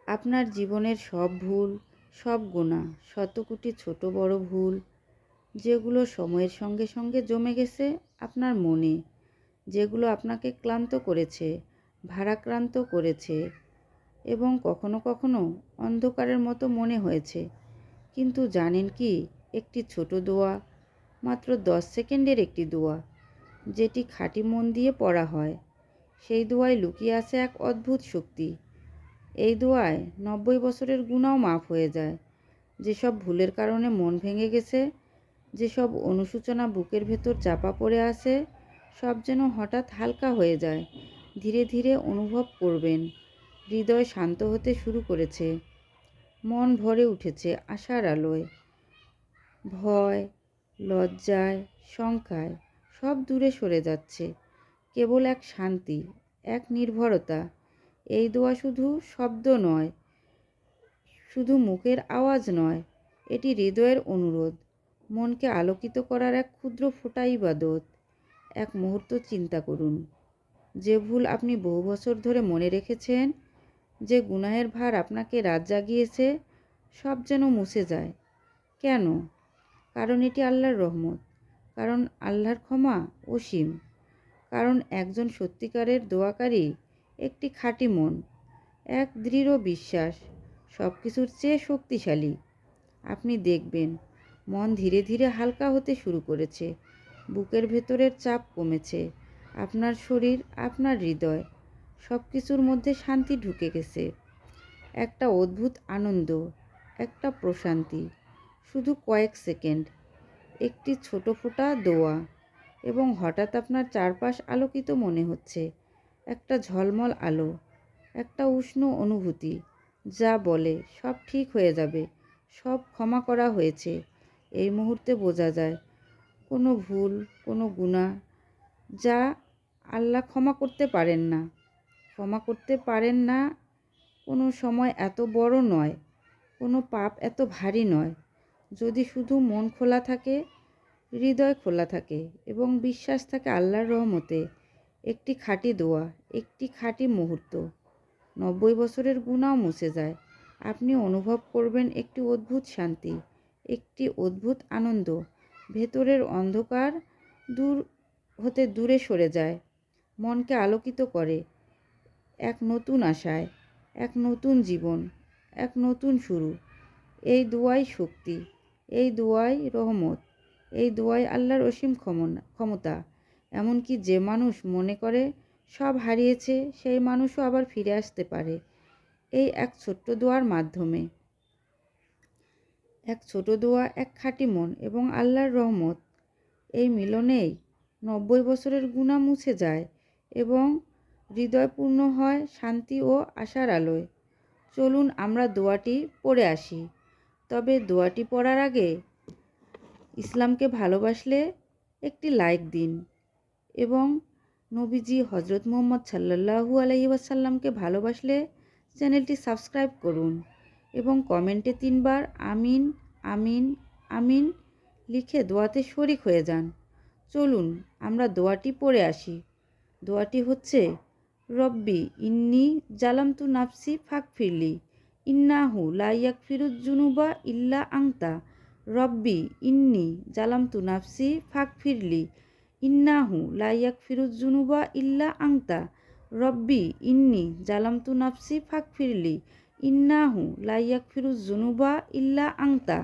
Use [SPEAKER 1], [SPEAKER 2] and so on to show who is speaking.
[SPEAKER 1] আপনার জীবনের সব ভুল, সব গোনা, শত কোটি ছোট বড় ভুল, যেগুলো সময়ের সঙ্গে সঙ্গে জমে গেছে আপনার মনে, যেগুলো আপনাকে ক্লান্ত করেছে, ভারাক্রান্ত করেছে এবং কখনো কখনো অন্ধকারের মতো মনে হয়েছে। কিন্তু জানেন কি, একটি ছোট দোয়া, মাত্র 10 সেকেন্ডের একটি দোয়া, যেটি খাঁটি মন দিয়ে পড়া হয়, সেই দোয়ায় লুকিয়ে আছে এক অদ্ভুত শক্তি। এই দোয়ায় 90 বছরের গুনাও মাফ হয়ে যায়। যেসব ভুলের কারণে মন ভেঙে গেছে, যেসব অনুশোচনা বুকের ভেতর চাপা পড়ে আছে, সব যেন হঠাৎ হালকা হয়ে যায়। ধীরে ধীরে অনুভব করবেন হৃদয় শান্ত হতে শুরু করেছে, মন ভরে উঠেছে আশার আলোয়। ভয়, লজ্জায়, শঙ্কায় সব দূরে সরে যাচ্ছে। কেবল এক শান্তি, এক নির্ভরতা। এই দোয়া শুধু শব্দ নয়, শুধু মুখের আওয়াজ নয়, এটি হৃদয়ের অনুরোধ, মনকে আলোকিত করার এক ক্ষুদ্র ফোঁটা ইবাদত। এক মুহূর্ত চিন্তা করুন, যে ভুল আপনি বহু বছর ধরে মনে রেখেছেন, যে গুনাহের ভার আপনাকে রাত জাগিয়েছে, সব যেন মুছে যায়। কেন? কারণ এটি আল্লাহর রহমত, কারণ আল্লাহর ক্ষমা অসীম, কারণ একজন সত্যিকারের দোয়াকারী, একটি খাঁটি মন, এক দৃঢ় বিশ্বাস সব কিছুর চেয়ে শক্তিশালী। আপনি দেখবেন মন ধীরে ধীরে হালকা হতে শুরু করেছে, বুকের ভেতরের চাপ কমেছে, আপনার শরীর, আপনার হৃদয়, সব কিছুর মধ্যে শান্তি ঢুকে গেছে। একটা অদ্ভুত আনন্দ, একটা প্রশান্তি। শুধু কয়েক সেকেন্ড, একটি ছোট ফোঁটা দোয়া, এবং হঠাৎ আপনার চারপাশ আলোকিত মনে হচ্ছে। একটা ঝলমল আলো, একটা উষ্ণ অনুভূতি, যা বলে সব ঠিক হয়ে যাবে, সব ক্ষমা করা হয়েছে। এই মুহূর্তে বোঝা যায় কোনো ভুল, কোনো গুনাহ যা আল্লাহ ক্ষমা করতে পারেন না, ক্ষমা করতে পারেন না, কোনো সময় এত বড় নয়, কোনো পাপ এত ভারী নয়, যদি শুধু মন খোলা থাকে, হৃদয় খোলা থাকে এবং বিশ্বাস থাকে আল্লাহর রহমতে। একটি খাঁটি দোয়া, একটি খাঁটি মুহূর্ত, 90 বছরের গুনাহ মুছে যায়। আপনি অনুভব করবেন একটি অদ্ভুত শান্তি, একটি অদ্ভুত আনন্দ। ভেতরের অন্ধকার দূর হতে দূরে সরে যায়, মনকে আলোকিত করে এক নতুন আশায়, এক নতুন জীবন, এক নতুন শুরু। এই দোয়াই শক্তি, এই দোয়াই রহমত, এই দোয়াই আল্লাহর অসীম ক্ষমতা। এমনকি যে মানুষ মনে করে সব হারিয়েছে, সেই মানুষও আবার ফিরে আসতে পারে এই এক ছোট্ট দোয়ার মাধ্যমে। এক ছোট দোয়া, এক খাঁটি মন এবং আল্লাহর রহমত, এই মিলনেই 90 বছরের গুনাহ মুছে যায় এবং হৃদয় পূর্ণ হয় শান্তি ও আশার আলোয়। চলুন আমরা দোয়াটি পড়ে আসি। তবে দোয়াটি পড়ার আগে ইসলামকে ভালোবাসলে একটি লাইক দিন এবং নবীজি হজরত মুহাম্মদ সাল্লাল্লাহু আলাইহি ওয়াসাল্লামকে ভালোবাসলে চ্যানেলটি সাবস্ক্রাইব করুন এবং কমেন্টে 3 বার আমিন আমিন আমিন লিখে দোয়াতে শরিক হয়ে যান। চলুন আমরা দোয়াটি পড়ে আসি। দোয়াটি হচ্ছে, রব্বি ইন্নি জালামতু নাফসি ফাগফিরলি ইন্নাহু লা ইয়াগফিরুয যুনুবা ইল্লা আনতা। রব্বি ইন্নি জালামতু নাফসি ফাগফিরলি ইন্নাহু লা ইয়াগফিরুয যুনুবা ইল্লা আনতা। রব্বি ইন্নি জালামতু নাফসি ফাগফিরলি ইন্নাহু লা ইয়াগফিরুয যুনুবা ইল্লা আনতা।